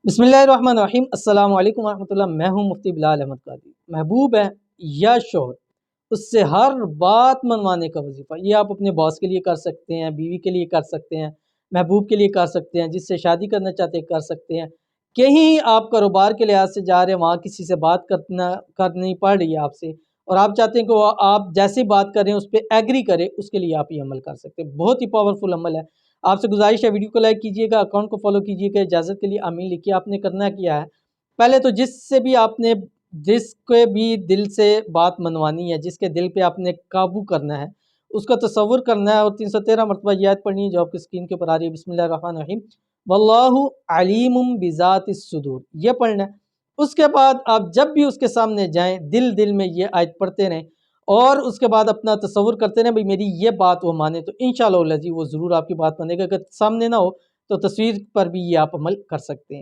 बिस्मिल्लाहिर्रहमानिर्रहीम अस्सलाम वालेकुम रहमतुल्लाह। मैं हूं मुफ्ती बिलाल अहमद कादी। महबूब है या शोहर, उससे हर बात मनवाने का वजीफ़ा। ये आप अपने बॉस के लिए कर सकते हैं, बीवी के लिए कर सकते हैं, महबूब के लिए कर सकते हैं, जिससे शादी करना चाहते हैं कर सकते हैं। कहीं आप कारोबार के लिहाज से जा रहे हैं, वहाँ किसी से बात करनी पड़ रही है आपसे, और आप चाहते हैं कि वो आप जैसी बात कर रहे हैं उस पर एग्री करे, उसके लिए आप ये अमल कर सकते हैं। बहुत ही पावरफुल अमल है। आपसे गुजारिश है, वीडियो को लाइक कीजिएगा, अकाउंट को फॉलो कीजिएगा। इजाज़त के लिए आमीन लिखिए। आपने करना क्या है, पहले तो जिसके भी दिल से बात मनवानी है, जिसके दिल पे आपने काबू करना है, उसका तसव्वुर करना है और 313 मरतबा ये आयत पढ़नी है जो आपकी स्क्रीन के ऊपर आ रही है, बिस्मिल्लाहिर्रहमानिर्रहीम वल्लाहु अलीमुम बिज़ातिस सुदूर, ये पढ़ना है। उसके बाद आप जब भी उसके सामने जाएं, दिल दिल में ये आयत पढ़ते रहें और उसके बाद अपना तसव्वुर करते रहें भाई मेरी ये बात वो माने, तो इंशाअल्लाह वो ज़रूर आपकी बात मानेगा। अगर सामने ना हो तो तस्वीर पर भी ये आप अमल कर सकते हैं।